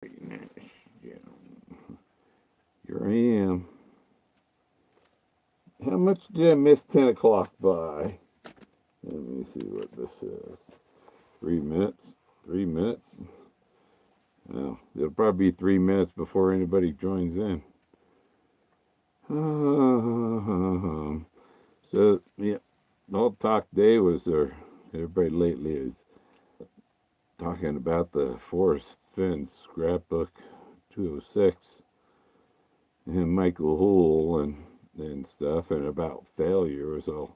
Here I am. How much did I miss 10 o'clock by? Let me see what this says. 3 minutes. 3 minutes. Well, it'll probably be 3 minutes before anybody joins in. So, yeah, all talk day was there. Everybody lately is talking about the Forrest Fenn scrapbook 206 and Michael Hoole and stuff, and about failure. So,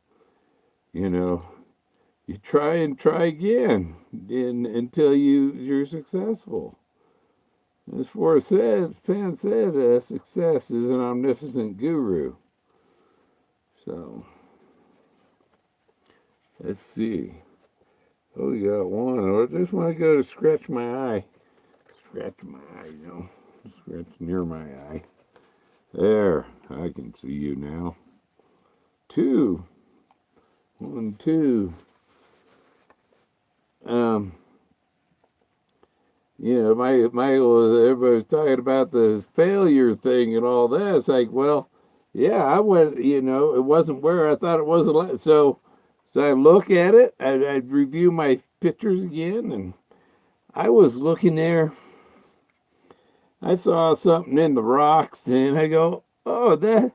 you know, you try and try again until you're successful. As Forrest said, Fenn said, success is an omnipotent guru. So, let's see. Oh, we got one. I just want to go to scratch my eye. Scratch my eye, Scratch near my eye. There, I can see you now. 2. 1, 2. Michael, everybody's talking about the failure thing and all that. It's like, well, yeah, I went, it wasn't where I thought it was. So I look at it, I review my pictures again, and I was looking there. I saw something in the rocks, and I go, oh, that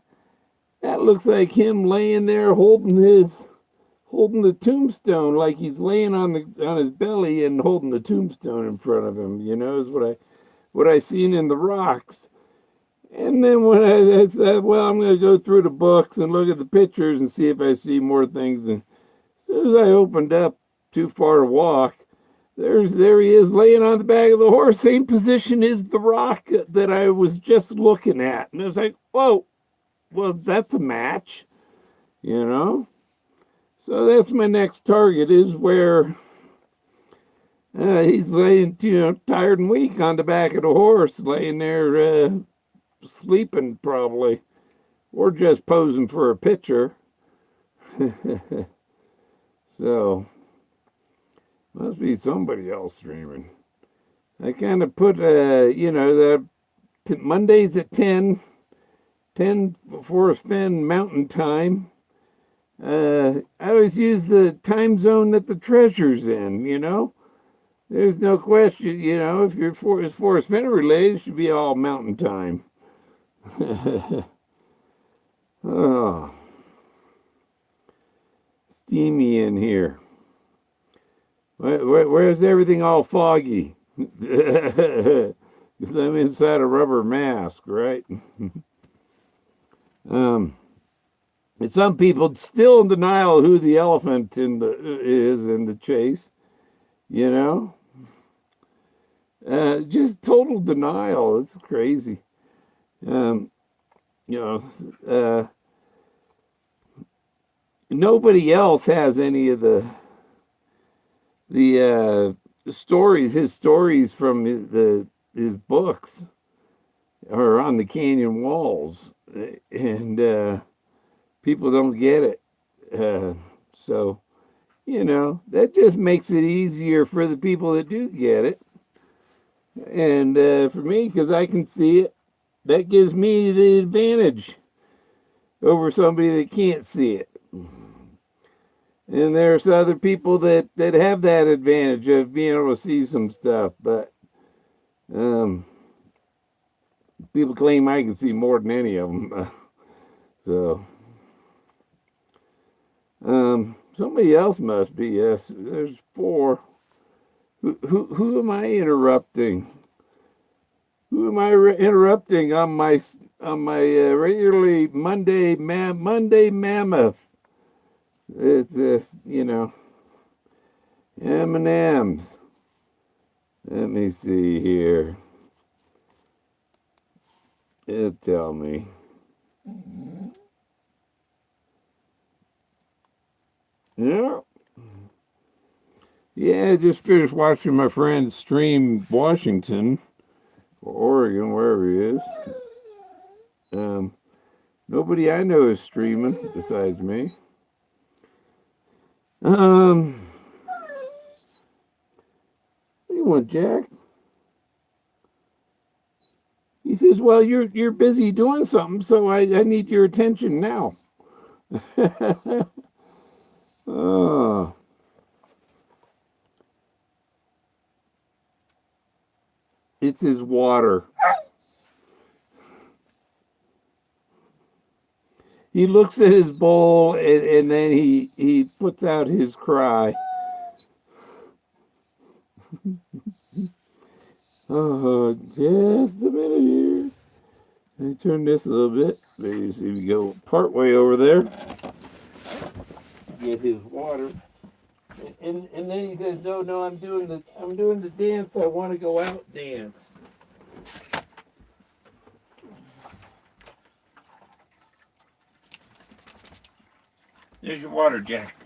looks like him laying there holding the tombstone, like he's laying on his belly and holding the tombstone in front of him. Is what I seen in the rocks. And then when I said, well, I'm going to go through the books and look at the pictures and see if I see more things. And as soon as I opened up Too Far to Walk, there he is laying on the back of the horse, same position as the rock that I was just looking at. And I was like, whoa, well, that's a match, So that's my next target, is where he's laying, tired and weak on the back of the horse, laying there sleeping probably, or just posing for a picture. So, must be somebody else streaming. I kind of put, the Mondays at 10 Forrest Fenn Mountain Time. I always use the time zone that the treasure's in, There's no question, if you're Forrest Fenn related, it should be all Mountain Time. Oh, steamy in here. Where's everything all foggy? Because I'm inside a rubber mask, right? Some people still in denial who the elephant is in the chase, just total denial. It's crazy. Nobody else has any of the stories, his stories from his books are on the canyon walls, and people don't get it. So, that just makes it easier for the people that do get it. And for me, because I can see it, that gives me the advantage over somebody that can't see it. And there's other people that have that advantage of being able to see some stuff. But people claim I can see more than any of them. So somebody else must be. Yes, there's 4. Who am I interrupting? Who am I interrupting on my regularly Monday Mammoth? It's just, M&M's. Let me see here. It'll tell me. Yeah. Yeah, I just finished watching my friend stream Washington or Oregon, wherever he is. Nobody I know is streaming besides me. What do you want, Jack? He says, "Well, you're busy doing something, so I need your attention now." Oh, it's his water. He looks at his bowl and then he puts out his cry. Oh, just a minute here. Let me turn this a little bit. There you see we go part way over there. Get his water. And then he says, no, I'm doing the dance. I want to go out dance. There's your water, Jack.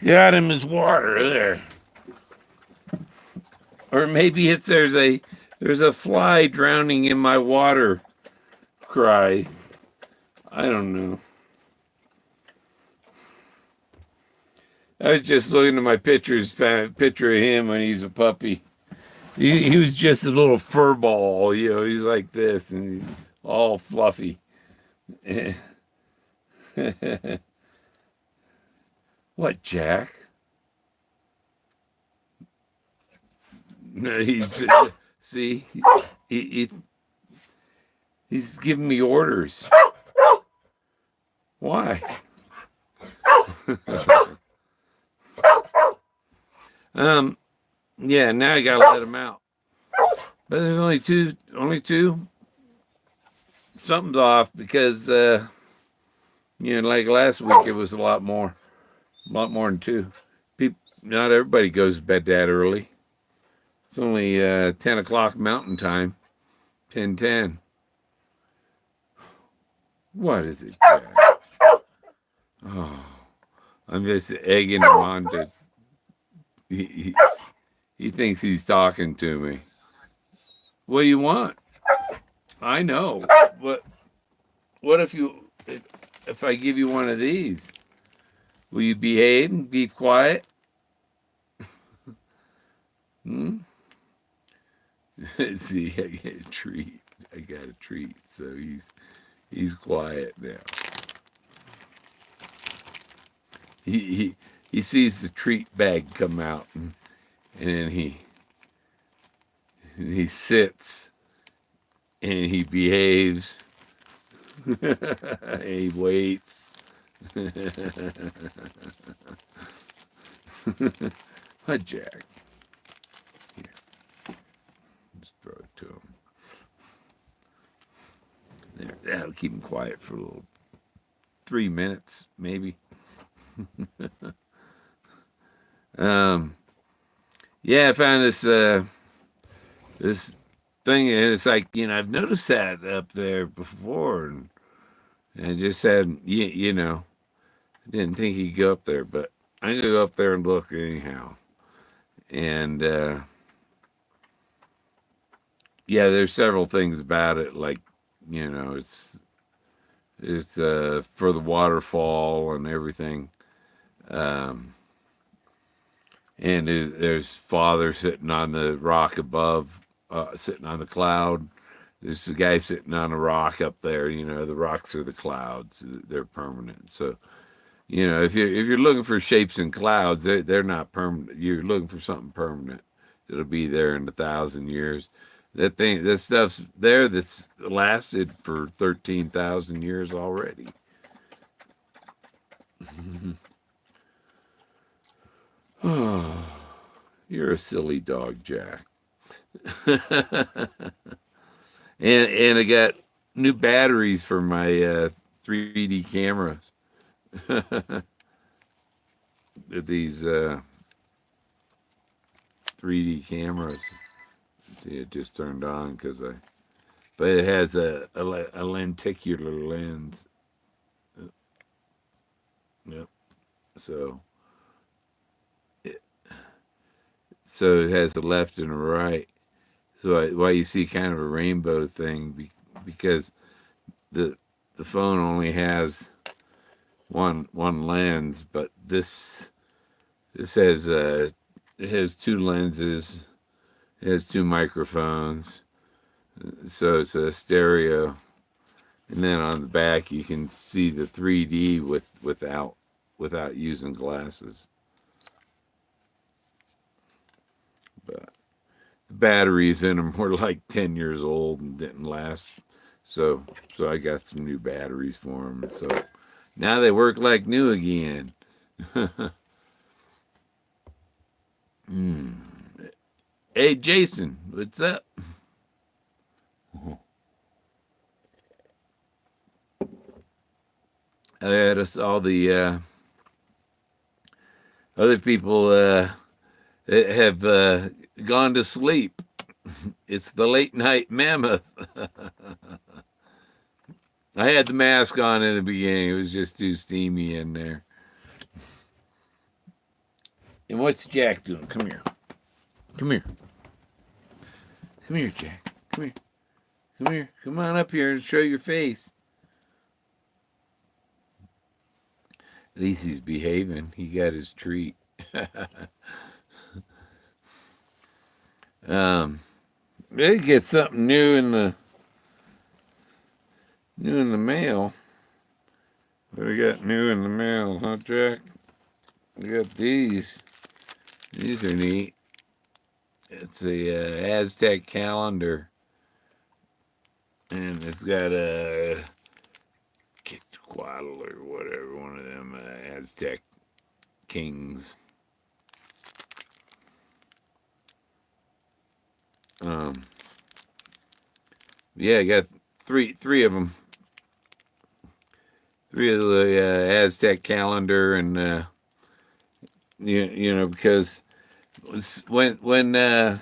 Got him his water there. Or maybe it's there's a fly drowning in my water cry. I don't know. I was just looking at my picture of him when he's a puppy. He was just a little fur ball, you know. He's like this and he's all fluffy. What, Jack? No, see, he's giving me orders. Why? Yeah, now I gotta let him out. But there's only two. Something's off because like last week it was a lot more than two. Not everybody goes to bed that early. It's only 10 o'clock Mountain Time, 10:10. What is it, Jack? Oh, I'm just egging him on to. He thinks he's talking to me. What do you want? I know, but what if I give you one of these? Will you behave and be quiet? See, I get a treat. So he's quiet now. He sees the treat bag come out and then he sits and he behaves. And he waits. What, Jack? Here. Just throw it to him. There, that'll keep him quiet for a little 3 minutes, maybe. Yeah, I found this thing, and it's like, I've noticed that up there before, and I just had, I didn't think he'd go up there, but I'm gonna go up there and look anyhow. And yeah, there's several things about it, like, it's for the waterfall and everything. And there's Father sitting on the rock above, sitting on the cloud. There's a guy sitting on a rock up there. The rocks are the clouds; they're permanent. So, if you're looking for shapes in clouds, they're not permanent. You're looking for something permanent. It'll be there in 1,000 years. That stuff's there. That's lasted for 13,000 years already. Oh, you're a silly dog, Jack. And I got new batteries for my 3D cameras. These 3D cameras. See, it just turned on but it has a lenticular lens. Yep. So it has a left and a right. So why you see kind of a rainbow thing, because the phone only has one lens, but this has it has two lenses, It has two microphones, so it's a stereo. And then on the back, you can see the 3D without using glasses. But the batteries in them were like 10 years old and didn't last. So I got some new batteries for them. So now they work like new again. Hey, Jason, what's up? I had us all the other people have gone to sleep. It's the late night mammoth. I had the mask on in the beginning. It was just too steamy in there. And what's Jack doing? Come here. Come here. Come here, Jack. Come here. Come here. Come on up here and show your face. At least he's behaving. He got his treat. They get something new in the mail. What do we got new in the mail, huh, Jack? We got these. These are neat. It's a Aztec calendar, and it's got a Quetzalcoatl or whatever, one of them Aztec kings. Yeah, I got three of them. Three of the Aztec calendar, and you know, because when the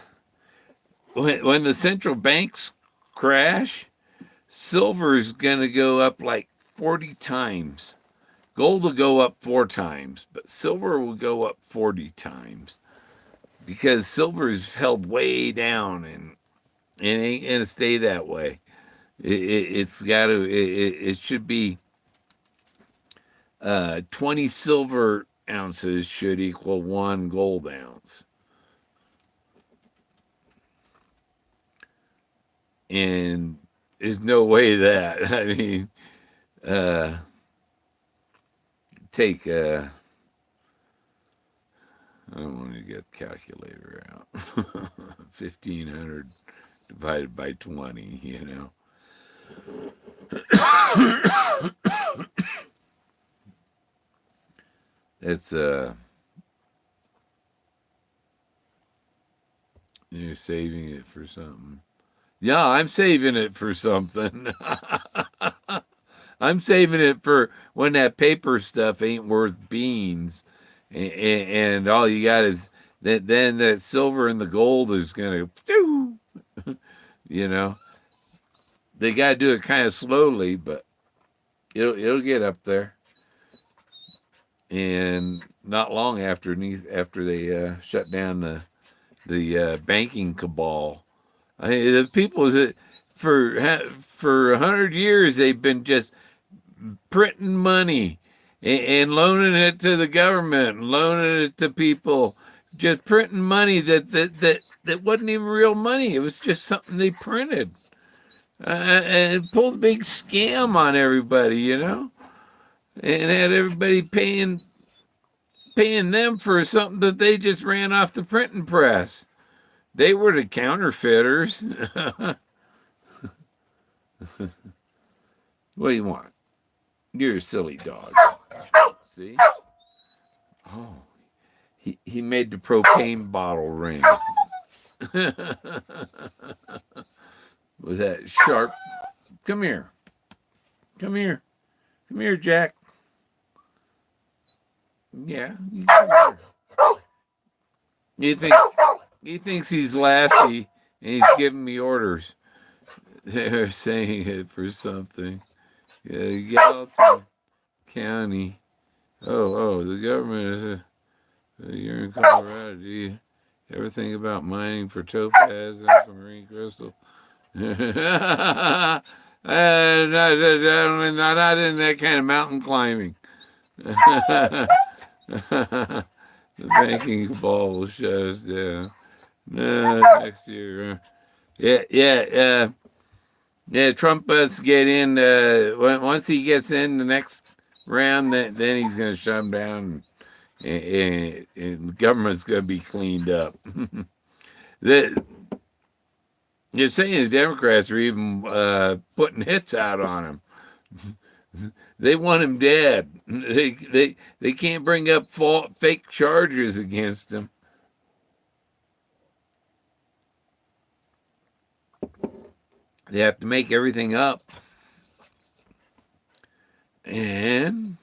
central banks crash, silver's gonna go up like 40 times. Gold will go up 4 times, but silver will go up 40 times because silver's held way down and it ain't gonna stay that way. It's got to. It should be 20 silver ounces should equal 1 gold ounce. And there's no way that. I mean, take I don't want to get the calculator out. 1,500 divided by 20, you know. It's you're saving it for something. Yeah, I'm saving it for something. I'm saving it for when that paper stuff ain't worth beans, and all you got is that. Then that silver and the gold is gonna, you know, they gotta do it kind of slowly, but it'll get up there. And not long after they shut down the banking cabal, I mean, the people that for 100 years they've been just printing money and loaning it to the government, loaning it to people, just printing money that wasn't even real money. It was just something they printed, and it pulled a big scam on everybody, you know, and had everybody paying them for something that they just ran off the printing press. They were the counterfeiters. What do you want? You're a silly dog. See? Oh, he made the propane bottle ring. Was that sharp? Come here. Come here. Come here, Jack. Yeah, you come here. He thinks he's Lassie and he's giving me orders. They're saying it for something. Gallatin County. Oh, the government is you're in Colorado. Do you ever think about mining for topaz and marine crystal? Not in that kind of mountain climbing. The banking cabal will shut us down. Next year. Yeah. Trump must get in. Once he gets in the next round, then he's going to shut him down, and the government's going to be cleaned up. the, you're saying the Democrats are even putting hits out on him. They want him dead. They can't bring up fake charges against him. They have to make everything up. And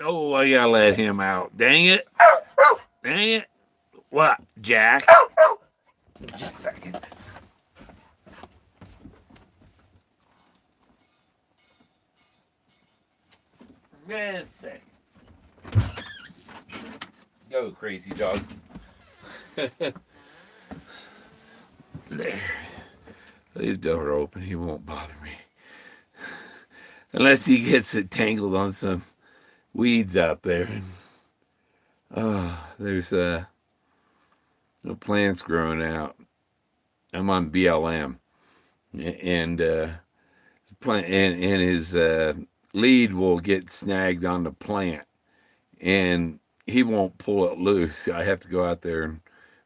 oh, I gotta let him out. Dang it. Dang it. What, Jack? Just a second. Just a second. Go, crazy dog. There. Leave the door open. He won't bother me. Unless he gets it tangled on some weeds out there. Oh, there's no plants growing out. I'm on BLM. And and his lead will get snagged on the plant. And he won't pull it loose. I have to go out there and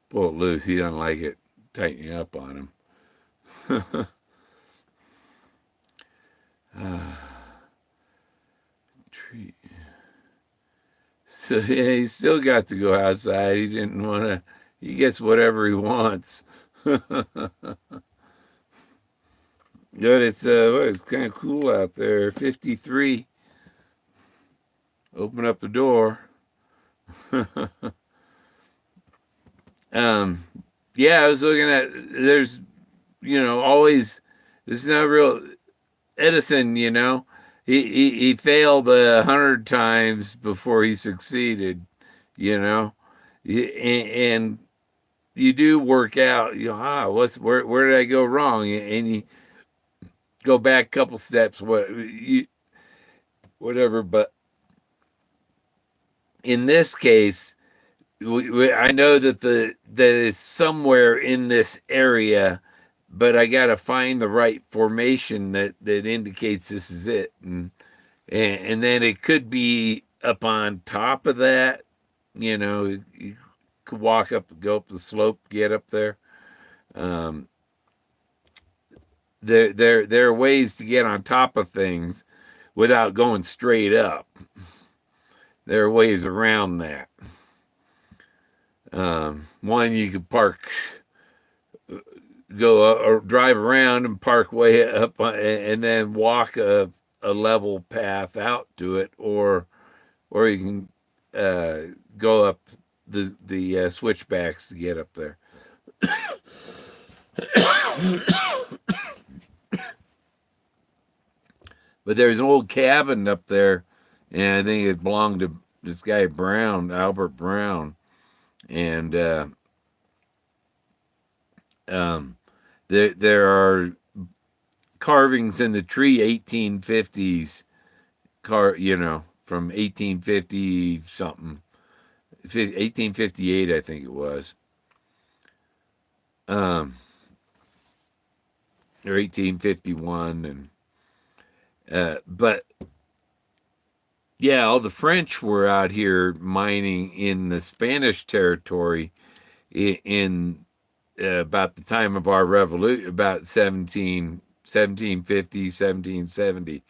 pull it loose. He doesn't like it tightening up on him. Tree. So yeah, he still got to go outside. He didn't want to. He gets whatever he wants. But it's kind of cool out there. 53. Open up the door. Yeah, I was looking at. There's, always. This is not real. Edison, he failed 100 times before he succeeded, and you do work out, where did I go wrong? And you go back a couple steps, whatever. But in this case, I know that it's somewhere in this area, but I got to find the right formation that indicates this is it. And then it could be up on top of that. You could go up the slope, get up there. There are ways to get on top of things without going straight up. There are ways around that. One, you could go or drive around and park way up and then walk a level path out to it, or you can go up the switchbacks to get up there. But there's an old cabin up there, and I think it belonged to this guy Brown, Albert Brown, and there are carvings in the tree, 1850s, from 1850 something, 1858, I think it was, or 1851, but yeah, all the French were out here mining in the Spanish territory in about the time of our revolution, about 1750, 1770.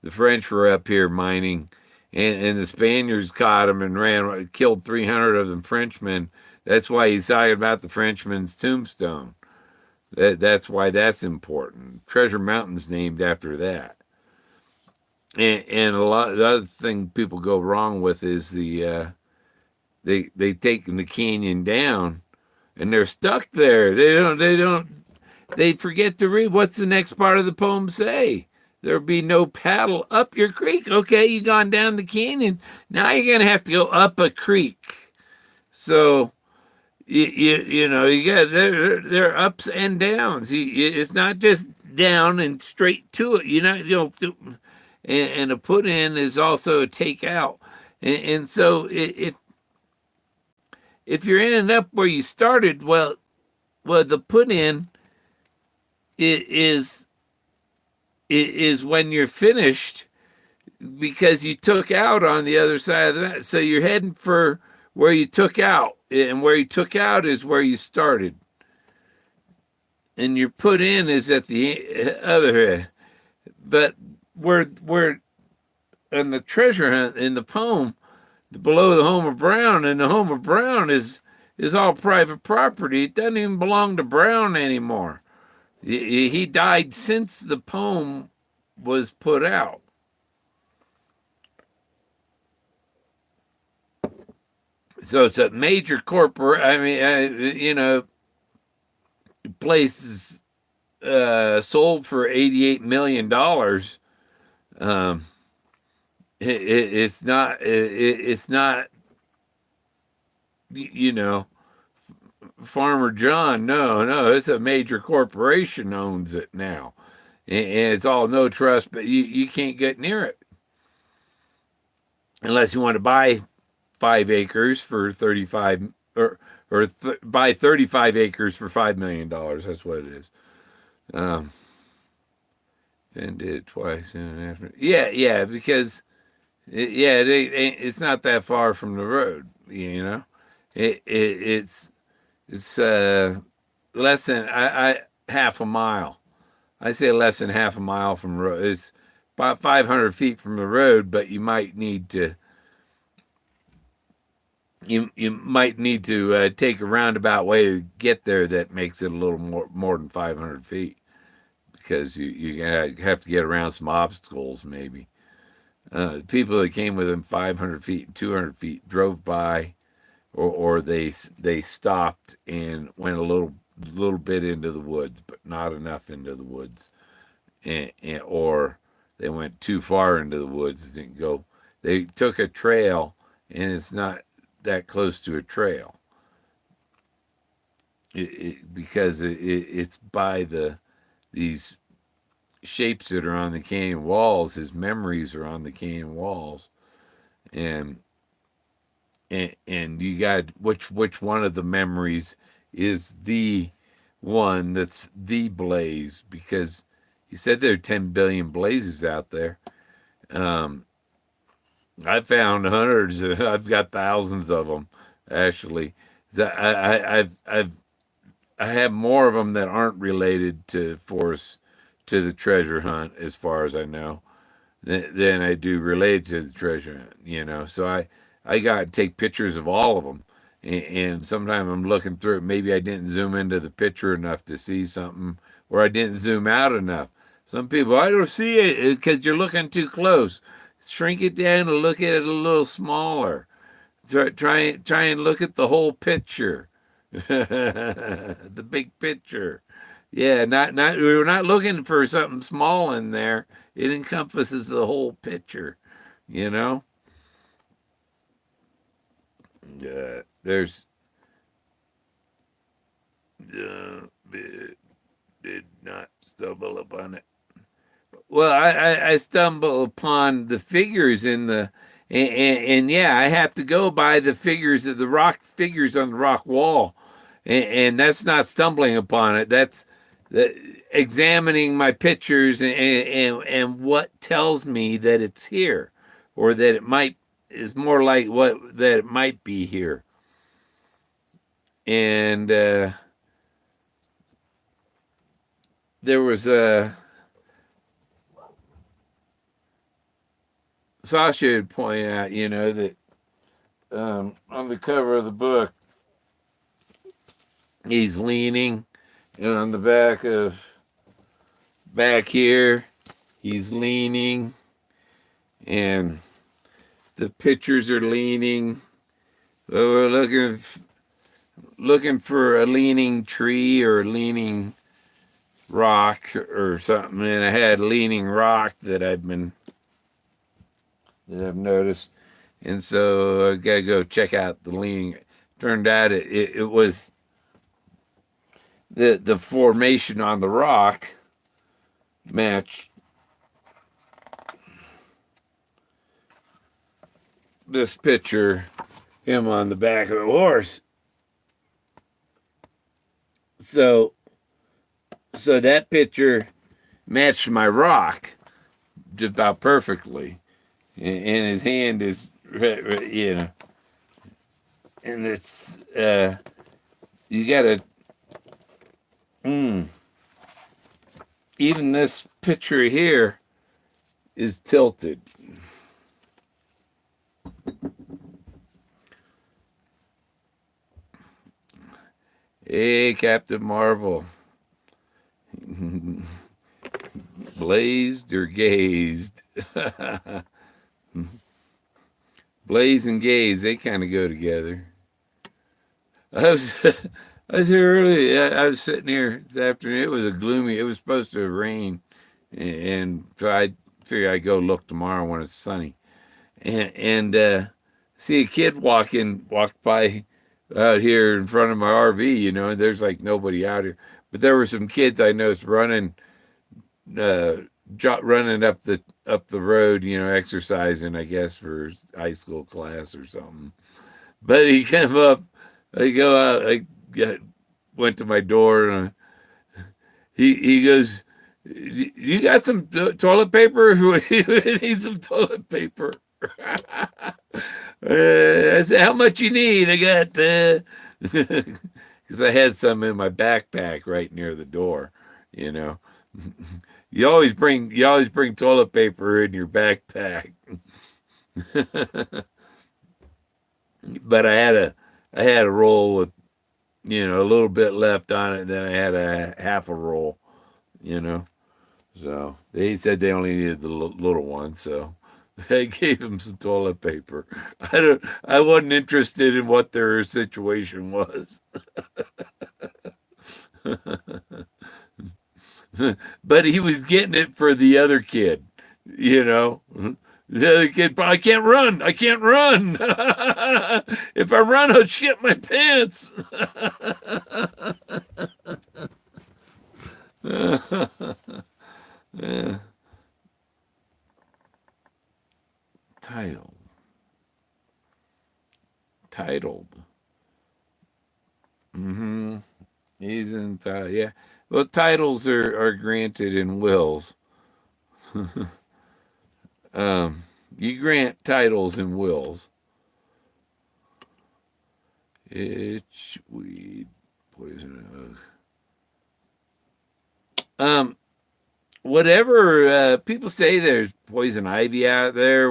The French were up here mining, and the Spaniards caught them and killed 300 of them Frenchmen. That's why he's talking about the Frenchman's tombstone. That's why that's important. Treasure Mountain's named after that. And a lot of the other thing people go wrong with is they take the canyon down, and they're stuck there. They forget to read. What's the next part of the poem say? There'll be no paddle up your creek. Okay, you gone down the canyon. Now you're gonna have to go up a creek. So you got there are ups and downs. It's not just down and straight to it. And a put in is also a take out. And so if you're ending up where you started, well, well, the put in is is when you're finished because you took out on the other side of that. So you're heading for where you took out, and where you took out is where you started, and your put in is at the other end. But we're in the treasure hunt in the poem, below the home of Brown, and the home of Brown is all private property. It doesn't even belong to Brown anymore. He died since the poem was put out. So it's a major corporate. I mean, places sold for $88 million. Um, it's not. It's not. You know, Farmer John. No, no. It's a major corporation owns it now, and it's all no trust. But you can't get near it unless you want to buy 5 acres for 35 or buy 35 acres for $5 million. That's what it is. Um, then did it twice in an afternoon. Yeah, because it's not that far from the road. It's less than I half a mile. I say less than half a mile from the road. It's about 500 feet from the road, but you might need to take a roundabout way to get there. That makes it a little more than 500 feet because you have to get around some obstacles maybe. People that came within 500 feet and 200 feet drove by, or they stopped and went a little bit into the woods, but not enough into the woods, or they went too far into the woods and didn't go. They took a trail, and it's not that close to a trail because it's by these shapes that are on the canyon walls. His memories are on the canyon walls, and you got which one of the memories is the one that's the blaze, because he said there are 10 billion blazes out there. I found hundreds. I've got thousands of them, actually. I have more of them that aren't related to Forrest, to the treasure hunt, as far as I know, than I do related to the treasure hunt. So I got to take pictures of all of them, and sometimes I'm looking through it. Maybe I didn't zoom into the picture enough to see something, or I didn't zoom out enough. Some people, I don't see it because you're looking too close. Shrink it down and look at it a little smaller. Try and look at the whole picture, the big picture. Yeah, we're not looking for something small in there. It encompasses the whole picture, you know. There's did not stumble upon it. Well, I stumble upon the figures in the and yeah, I have to go by the figures of the rock figures on the rock wall, and that's not stumbling upon it. That's examining my pictures and what tells me that it's here, or that it might is more like what that it might be here. And there was a Sasha had pointed out, that on the cover of the book, he's leaning, and on the back here, he's leaning, and the pictures are leaning. So we're looking for a leaning tree or a leaning rock or something, and I had leaning rock that I've noticed, and so I gotta go check out the leaning. Turned out it was the formation on the rock matched this picture, him on the back of the horse. So so that picture matched my rock just about perfectly, and his hand is you know, and it's you gotta mm, even this picture here is tilted. Hey, Captain Marvel, blazed or gazed? Blaze and gaze, they kind of go together. I was I was here early. I was sitting here this afternoon. It was a gloomy. It was supposed to rain, and so I figured I'd go look tomorrow when it's sunny. And see a kid walked by out here in front of my RV. You know, and there's like nobody out here, but there were some kids I noticed running, uh, running up the road. You know, exercising. I guess for high school class or something. But he came up. I go out. Went to my door and he goes, "You got some toilet paper? We need some toilet paper." I said, "How much you need?" I got because I had some in my backpack right near the door. You know, you always bring toilet paper in your backpack. But I had a roll with a little bit left on it, and then I had a half a roll, you know. So they said they only needed the little one, so I gave them some toilet paper. I wasn't interested in what their situation was, but he was getting it for the other kid, you know. The other kid, but I can't run. I can't run. If I run, I'll shit my pants. Yeah. Title. Titled. Mm-hmm. He's in title. Yeah. Well, titles are granted in wills. You grant titles in wills. Itch, weed, poison oak. Whatever people say, there's poison ivy out there.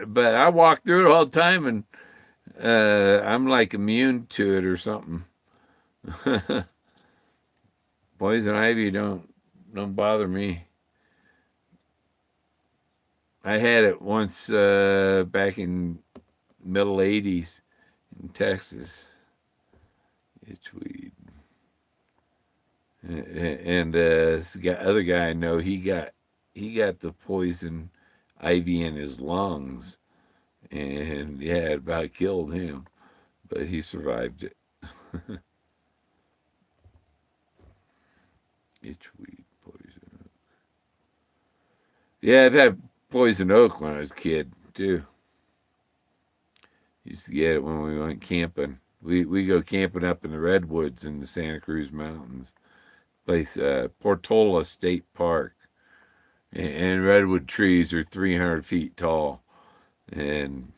But I walk through it all the time, and I'm like immune to it or something. Poison ivy don't bother me. I had it once back in middle '80s in Texas. Itchweed. And this other guy I know, he got the poison ivy in his lungs, and yeah, it about killed him, but he survived it. Itchweed poison. Yeah, I've had poison oak when I was a kid too. Used to get it when we went camping. We go camping up in the redwoods in the Santa Cruz Mountains. Place Portola State Park, and redwood trees are 300 feet tall, and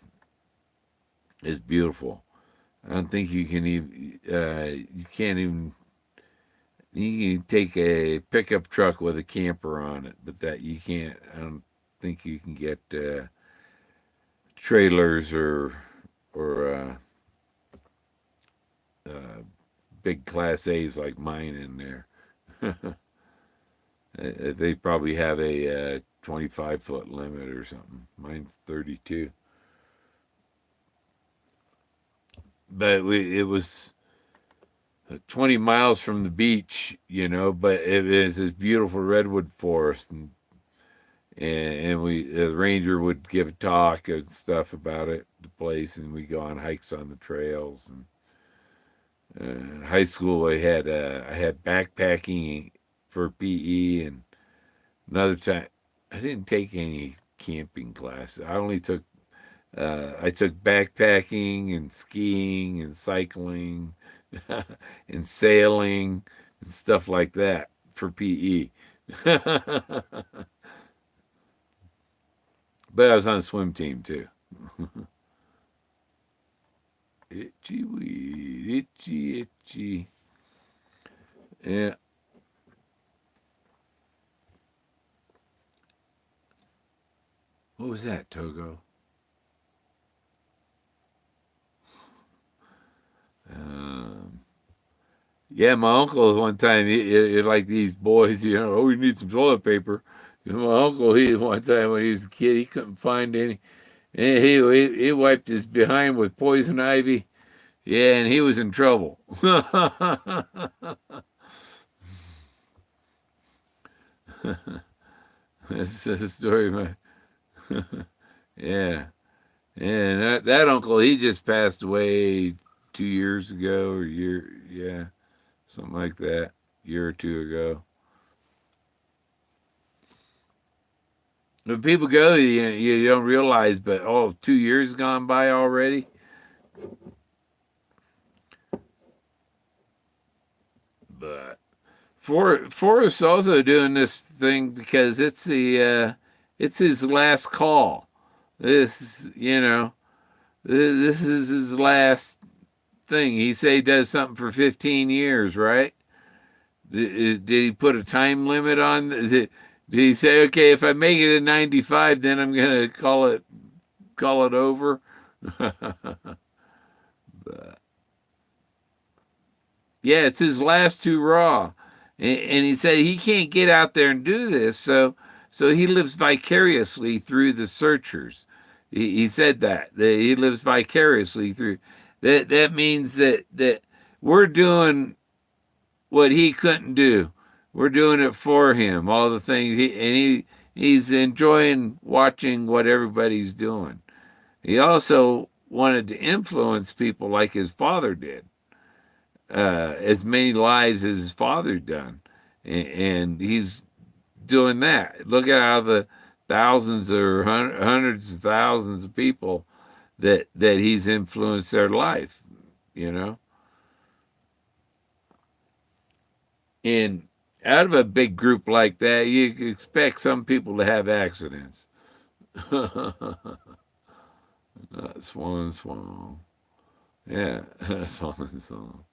it's beautiful. I don't think you can even you can't even you can take a pickup truck with a camper on it, but that you can't. I don't think you can get trailers or uh, big Class A's like mine in there. They probably have a 25-foot limit or something. Mine's 32. But it was 20 miles from the beach, but it is this beautiful redwood forest. And the ranger would give a talk and stuff about it, the place, and we go on hikes on the trails. And in high school, I had backpacking for PE, and another time I didn't take any camping classes. I took backpacking and skiing and cycling and sailing, and stuff like that for PE. But I was on the swim team too. Itchy weed, itchy, itchy. Yeah. What was that, Togo? Um, yeah, my uncle one time, like these boys, oh, we need some toilet paper. My uncle, he one time when he was a kid, he couldn't find any. And he wiped his behind with poison ivy. Yeah, and he was in trouble. That's the story of my. Yeah. And that uncle, he just passed away 2 years ago, or yeah, something like that, year or two ago. When people go, you don't realize, but 2 years gone by already. But Forrest also doing this thing because it's his last call. This is his last thing. He say he does something for 15 years, right? Did he put a time limit on? Did he say, okay, if I make it at 95, then I'm gonna call it over? But yeah, it's his last hurrah, and he said he can't get out there and do this, so he lives vicariously through the searchers. He said that he lives vicariously through. That means that we're doing what he couldn't do. We're doing it for him. All the things he's enjoying watching what everybody's doing. He also wanted to influence people like his father did, as many lives as his father done, and he's doing that. Look at how the thousands or hundreds of thousands of people that he's influenced their life. You know, and out of a big group like that, you expect some people to have accidents. Swan, swan. Yeah, swan, swan.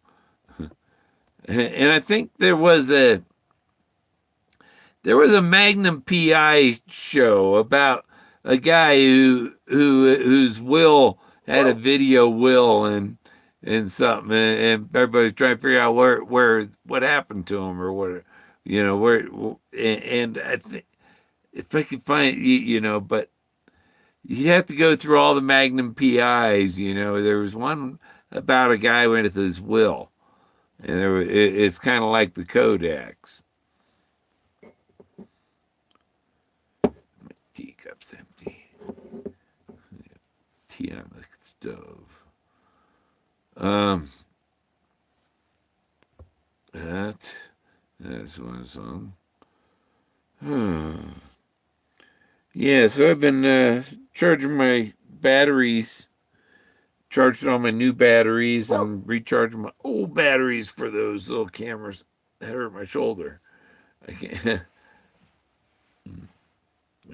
And I think there was a Magnum PI show about a guy whose will had a video will and something, and everybody's trying to figure out where what happened to him or what, where. And I think if I could find but you have to go through all the Magnum PIs. There was one about a guy with his will, and it's kind of like the Kodaks. Teacup's empty. Tea on the stove. That's one song. Yeah, so I've been charging my batteries, charged all my new batteries, and recharging my old batteries for those little cameras that hurt my shoulder. I can't.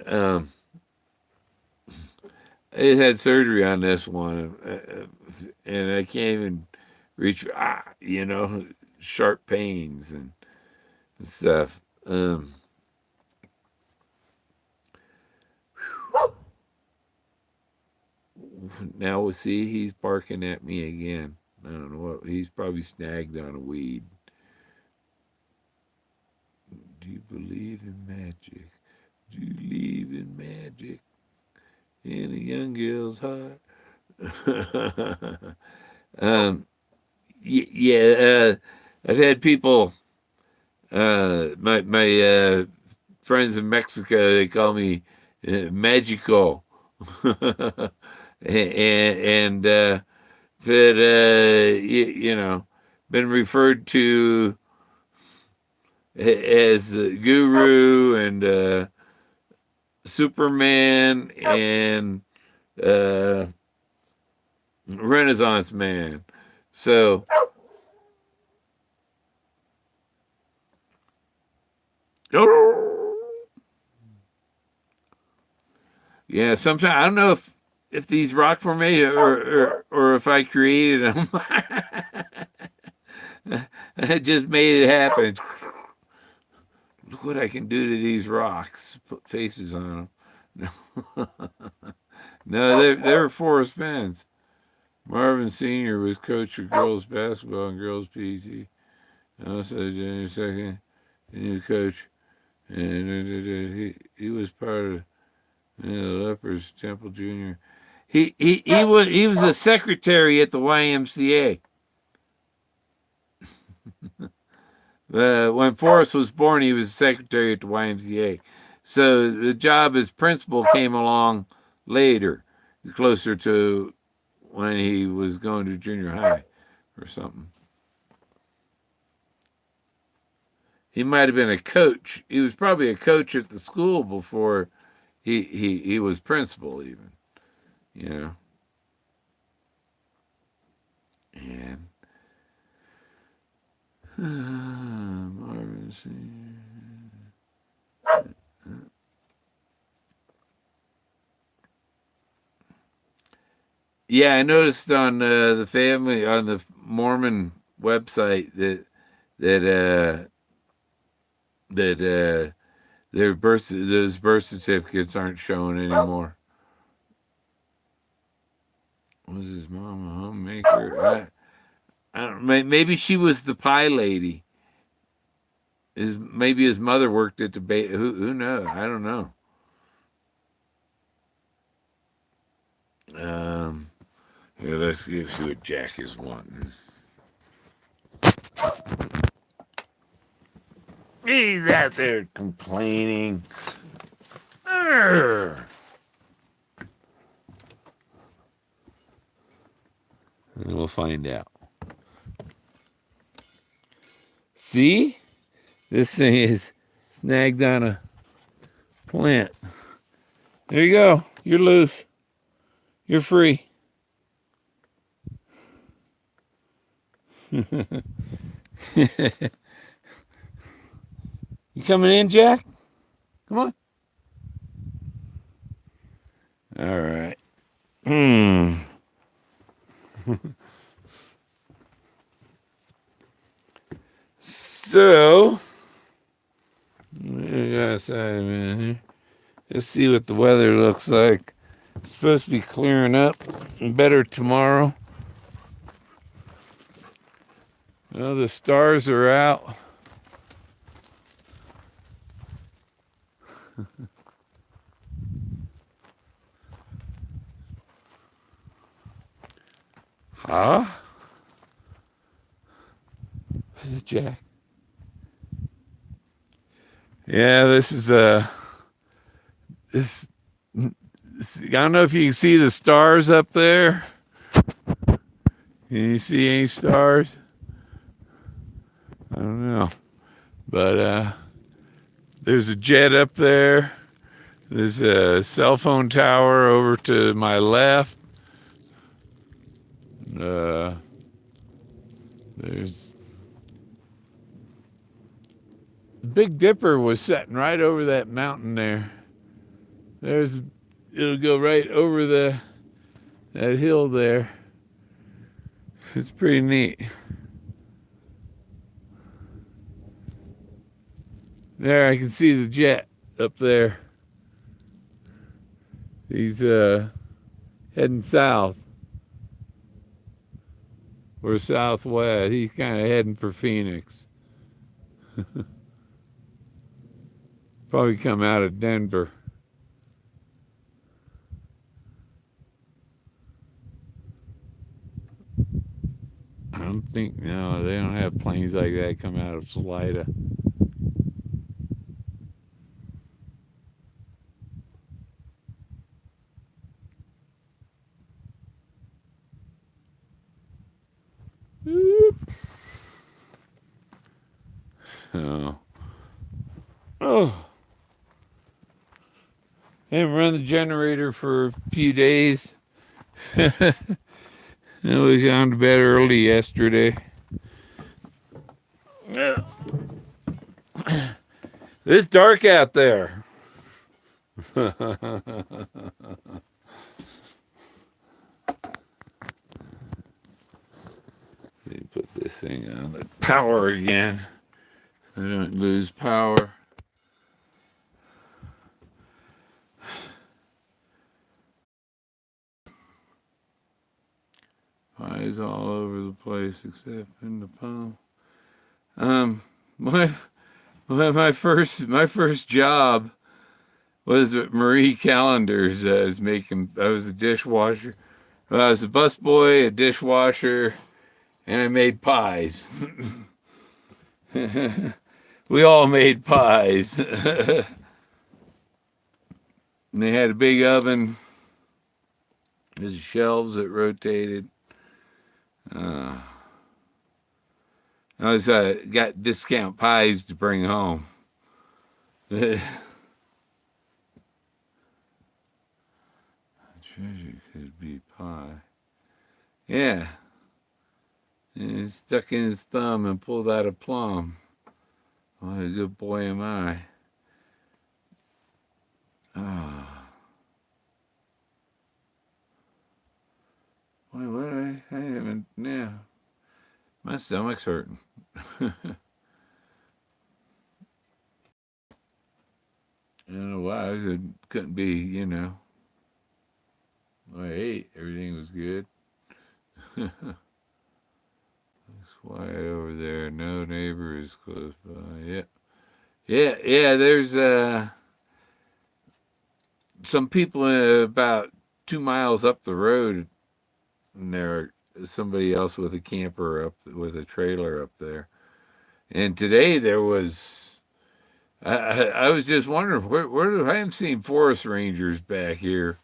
um, I just had surgery on this one, and I can't even reach. Sharp pains and stuff. Now we'll see. He's barking at me again. I don't know what. He's probably snagged on a weed. Do you believe in magic? Do you believe in magic in a young girl's heart? Yeah. I've had people. My friends in Mexico, they call me Magico. and but been referred to as Guru and Superman and uh, Renaissance man. So Yeah, sometimes I don't know if these rock formations or if I created them. I just made it happen. Look what I can do to these rocks. Put faces on them. No, no, they're Forrest fans. Marvin Sr. was coach for girls basketball and girls PT. Also, junior second, the new coach, and he was part of the Lepers Temple Junior. He was a secretary at the YMCA. When Forrest was born, he was a secretary at the YMCA. So the job as principal came along later, closer to when he was going to junior high or something. He might have been a coach. He was probably a coach at the school before he was principal even, you know. And Marvin Sr. Yeah, I noticed on the family on the Mormon website that those birth certificates aren't showing anymore. Was his mom a homemaker? I don't. Maybe she was the pie lady. Maybe his mother worked at the who knows? I don't know. Here, let's see what Jack is wanting. He's out there complaining. Arrgh. And we'll find out. See? This thing is snagged on a plant. There you go. You're loose. You're free. You coming in, Jack? Come on. All right. So, let's see what the weather looks like. It's supposed to be clearing up and better tomorrow. Well, the stars are out. Huh? Is it Jack? Yeah, this is this. I don't know if you can see the stars up there. Can you see any stars? I don't know. But there's a jet up there. There's a cell phone tower over to my left. There's Big Dipper was sitting right over that mountain there. It'll go right over that hill there. It's pretty neat. There, I can see the jet up there. He's heading south or southwest. He's kind of heading for Phoenix. Probably come out of Denver. I don't think, no, they don't have planes like that come out of Salida. Oh. Haven't run the generator for a few days. I was on to bed early yesterday. It's dark out there. Let me put this thing on the power again so I don't lose power. Pies all over the place except in the palm. My my first job was at Marie Callender's. I was a dishwasher. I was a busboy, a dishwasher, and I made pies. We all made pies. And they had a big oven. There's shelves that rotated. I was got discount pies to bring home. Treasure could be pie. Yeah. And he stuck in his thumb and pulled out a plum. What a good boy am I. Ah. Boy, what I haven't, yeah. My stomach's hurting. I don't know why. It couldn't be, I ate. Everything was good. It's quiet over there. No neighbor is close by. Yeah. Yeah. There's some people about 2 miles up the road, and there's somebody else with a camper with a trailer up there. And today there was. I was just wondering where I haven't seen forest rangers back here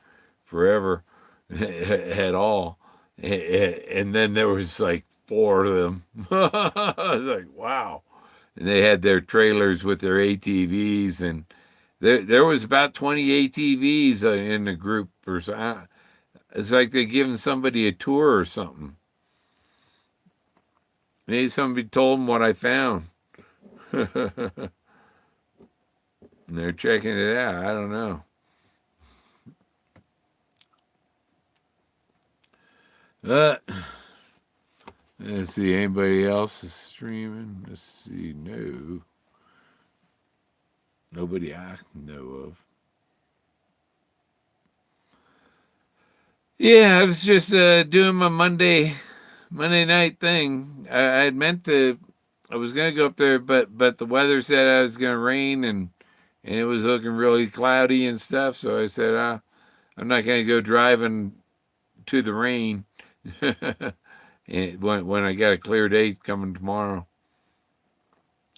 forever at all. And then there was like four of them. I was like, wow. And they had their trailers with their ATVs, and there was about 20 ATVs in the group or so. It's like they're giving somebody a tour or something. Maybe somebody told them what I found. And they're checking it out. I don't know. But let's see, anybody else is streaming? Let's see, no. Nobody I know of. Yeah, I was just doing my Monday night thing. I had meant to. I was gonna go up there, but the weather said I was gonna rain, and it was looking really cloudy and stuff. So I said, I'm not gonna go driving to the rain. And when I got a clear date coming tomorrow,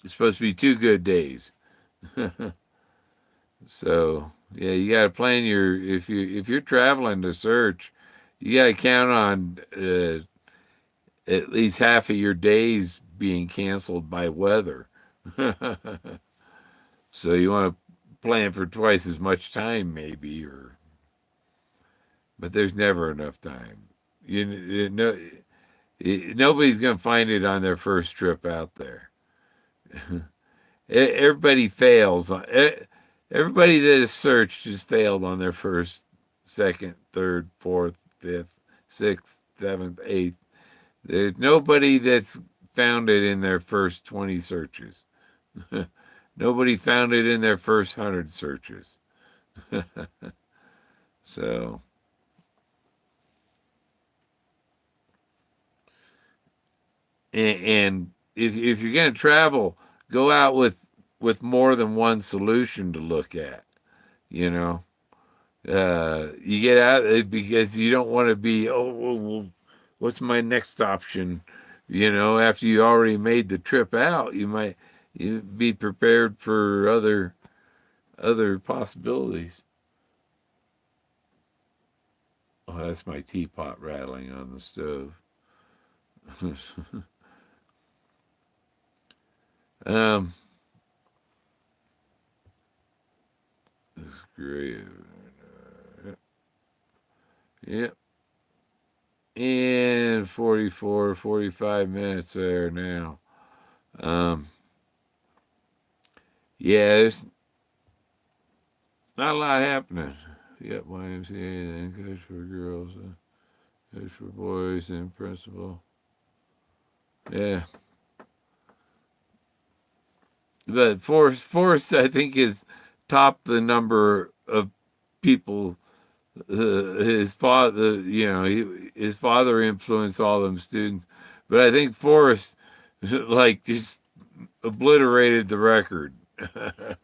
it's supposed to be 2 good days. So yeah, you got to plan your if you're traveling to search, you got to count on at least half of your days being canceled by weather. So you want to plan for twice as much time, maybe, but there's never enough time. You know, nobody's gonna find it on their first trip out there. Everybody fails. Everybody that has searched has failed on their first, second, third, fourth, fifth, sixth, seventh, eighth. There's nobody that's found it in their first 20 searches. Nobody found it in their first 100 searches. So, and if you're going to travel, go out with more than one solution to look at. You know, you get out because you don't want to be, well, what's my next option? After you already made the trip out, you be prepared for other possibilities. Oh, that's my teapot rattling on the stove. um, That's great. Yep. And 44, 45 minutes there now. Um, Yeah, there's not a lot happening. You got YMCA, then coach for girls, coach for boys, and principal. Yeah, but Forrest, I think, is topped the number of people. His father, his father influenced all them students, but I think Forrest, like, just obliterated the record. I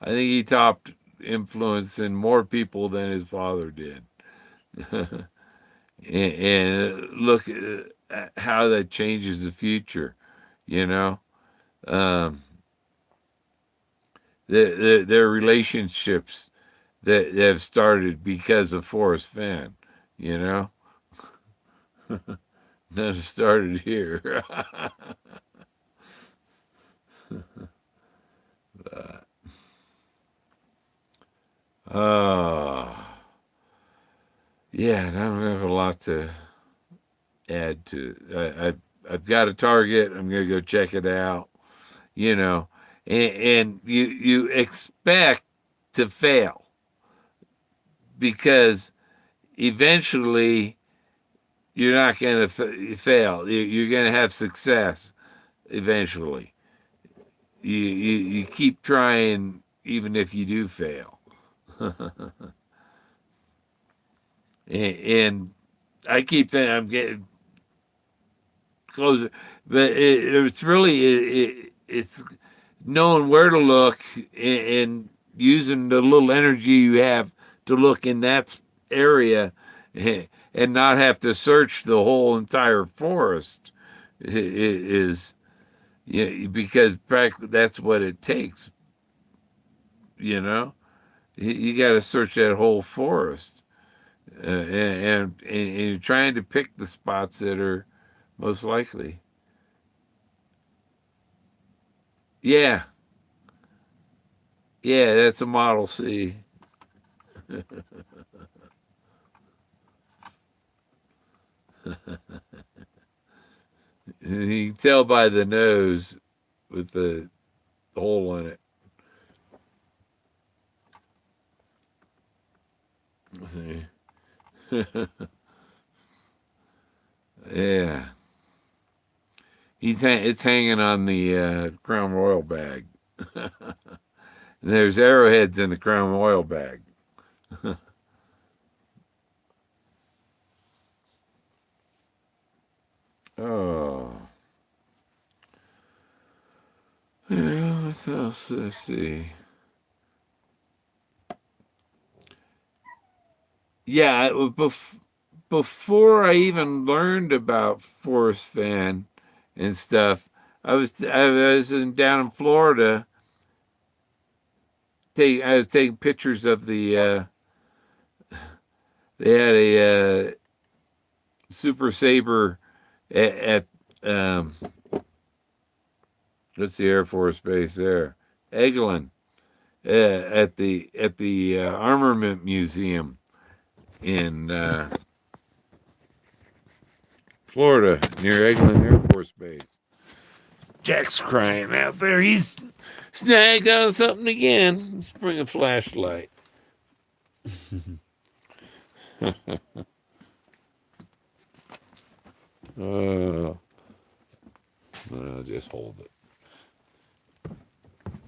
think he topped influencing more people than his father did. And look at how that changes the future, you know. Um, their relationships that have started because of Forrest Fenn, you know. None started here. uh, yeah, I don't have a lot to add to. I've got a target. I'm gonna go check it out. You know, and you expect to fail because eventually you're not going to fail. You're going to have success eventually. You keep trying even if you do fail. And I keep thinking I'm getting closer, but it's really it's knowing where to look and using the little energy you have to look in that area and not have to search the whole entire forest is because that's what it takes. You know, you got to search that whole forest, and you're trying to pick the spots that are most likely. Yeah, yeah, that's a Model C. You can tell by the nose with the hole in it. Let's see. Yeah, it's hanging on the Crown Royal bag. There's arrowheads in the Crown Royal bag. Oh, yeah, what else? Let's see. Yeah, before I even learned about Forrest Fan and stuff, down in Florida. I was taking pictures of the. They had a Super Saber at what's the Air Force base there? Eglin, at the Armament Museum in Florida near Eglin Air Force Base. Jack's crying out there. He's snagged on something again. Let's bring a flashlight. Uh, I'll just hold it.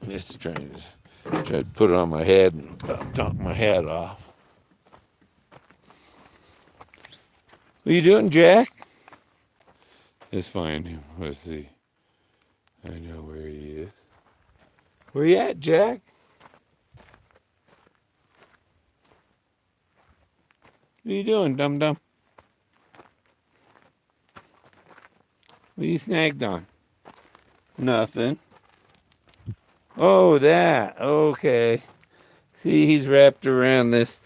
Just trying to put it on my head and knock my head off. What are you doing, Jack? It's fine. Let's see. I know where he is. Where you at, Jack? What are you doing, dum-dum? What are you snagged on? Nothing. Oh, that. Okay. See, he's wrapped around this.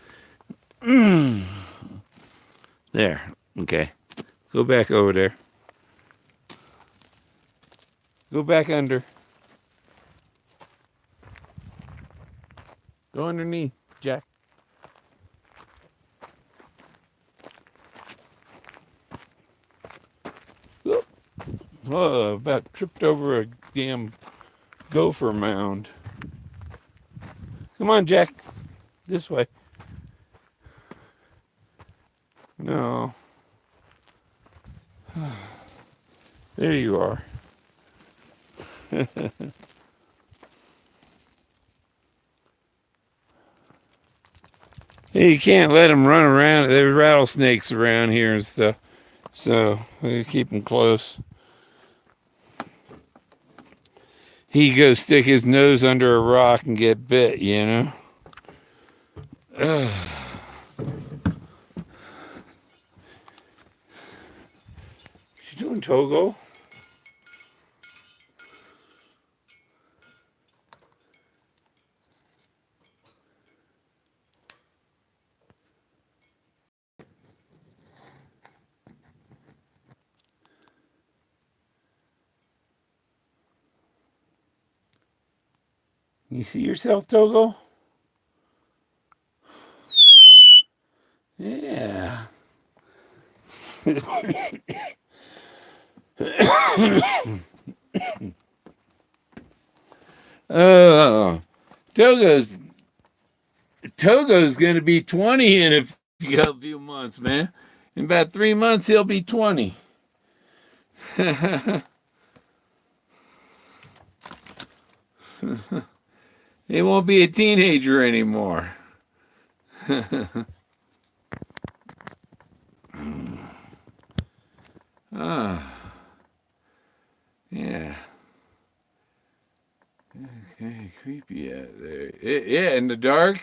There. Okay. Go back over there. Go back under. Go underneath, Jack. Oh, about tripped over a damn gopher mound. Come on, Jack. This way. No. There you are. Hey, you can't let them run around. There's rattlesnakes around here and stuff. So we keep them close. He goes stick his nose under a rock and get bit, you know? What you doing, Togo? You see yourself, Togo? Yeah. Oh, Togo's going to be 20 in a few months, man. In about 3 months, he'll be 20. He won't be a teenager anymore. Yeah. Okay, creepy out there. Yeah, in the dark.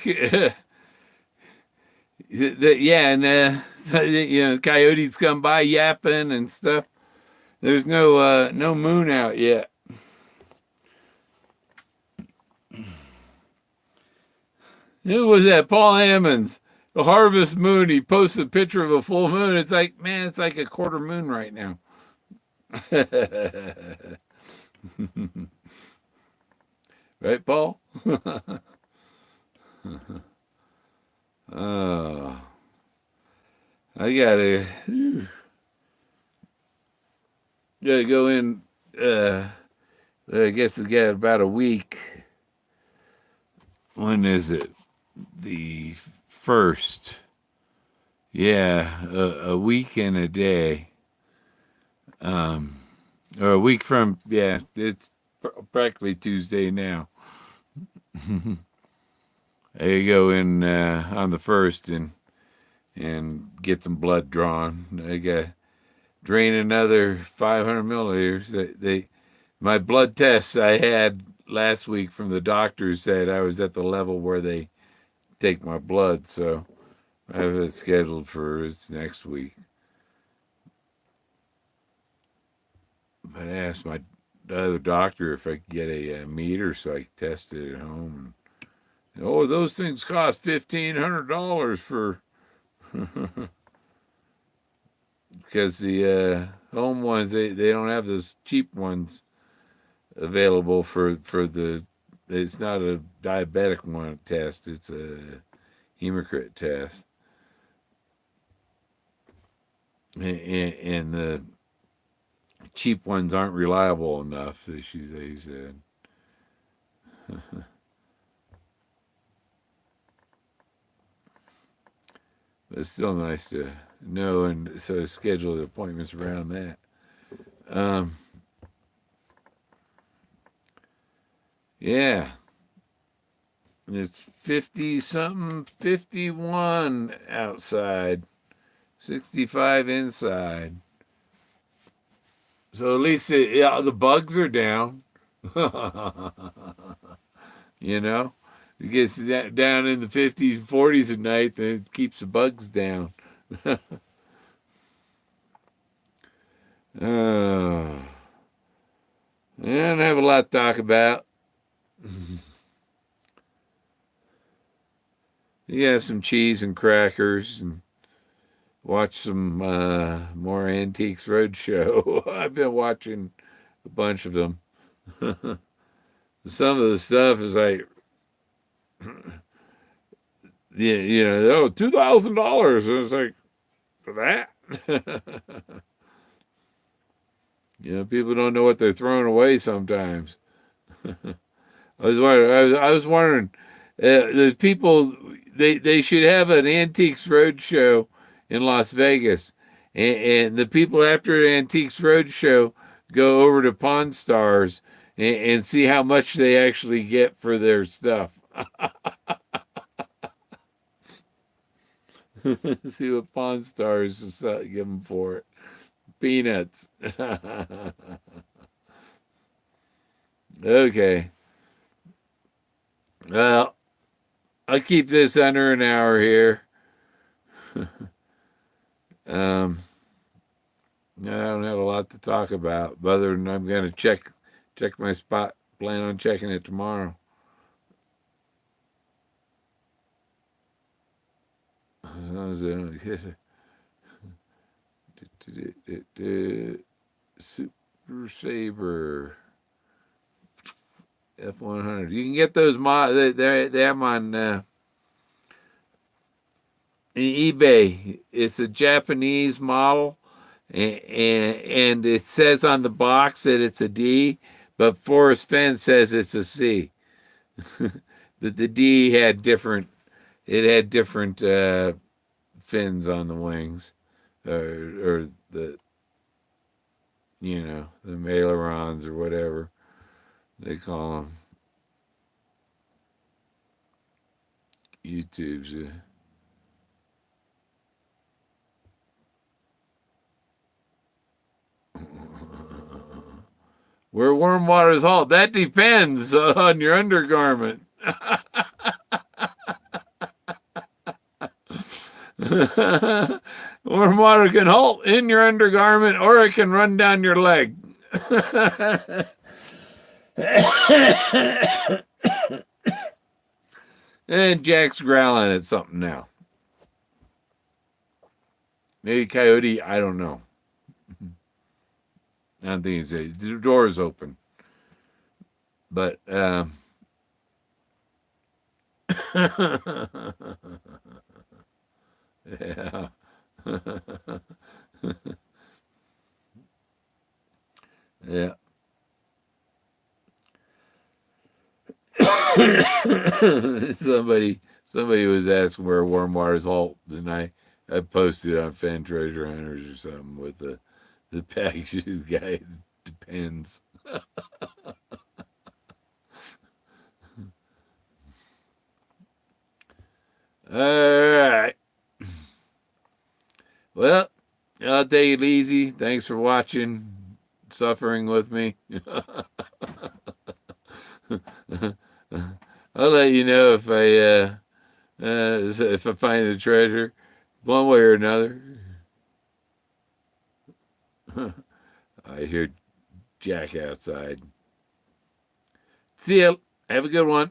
Coyotes come by yapping and stuff. There's no moon out yet. Who was that? Paul Hammonds. The harvest moon. He posts a picture of a full moon. It's like, man, it's like a quarter moon right now. Right, Paul? Oh, I gotta go in. I guess it's got about a week. When is it? The 1st. Yeah, a week and a day. Or a week from, yeah, it's practically Tuesday now. I go in on the 1st and get some blood drawn. I got drain another 500 milliliters. My blood tests I had last week from the doctor said I was at the level where they take my blood, so I have it scheduled for next week. But I asked my other doctor if I could get a meter so I could test it at home. Oh, those things cost $1,500 for because the home ones they don't have those cheap ones available for the. It's not a diabetic one test; it's a hematocrit test, and the cheap ones aren't reliable enough. They said. But it's still nice to know, and so schedule the appointments around that. Yeah. And it's 50 something, 51 outside, 65 inside. So at least the bugs are down. You know? It gets down in the 50s, 40s at night, then it keeps the bugs down. I don't have a lot to talk about. You have some cheese and crackers and watch some more Antiques Roadshow. I've been watching a bunch of them. Some of the stuff is like, yeah, $2,000. It's like, for that? People don't know what they're throwing away sometimes. I was wondering, the people they should have an Antiques Roadshow in Las Vegas, and the people after the Antiques Roadshow go over to Pawn Stars and see how much they actually get for their stuff. See what Pawn Stars give them for it. Peanuts. Okay. Well, I'll keep this under an hour here. um, I don't have a lot to talk about, other than I'm going to check my spot. Plan on checking it tomorrow. As long as I don't get it. Super Saber F100. You can get those they have them on eBay. It's a Japanese model, and it says on the box that it's a D, but Forrest Fenn says it's a C. That the D had different. It had different fins on the wings, or the the ailerons or whatever they call them. YouTube's. Where warm waters halt. That depends on your undergarment. Warm water can halt in your undergarment or it can run down your leg. And Jack's growling at something now. Maybe Coyote, I don't know. I don't think the door is open. But yeah. Yeah. somebody was asking where warm waters halt, and I posted on Fenn Treasure Hunters or something with the packages guy. It depends. All right. Well, I'll take it easy. Thanks for watching, suffering with me. I'll let you know if I find the treasure, one way or another. I hear Jack outside. See ya. Have a good one.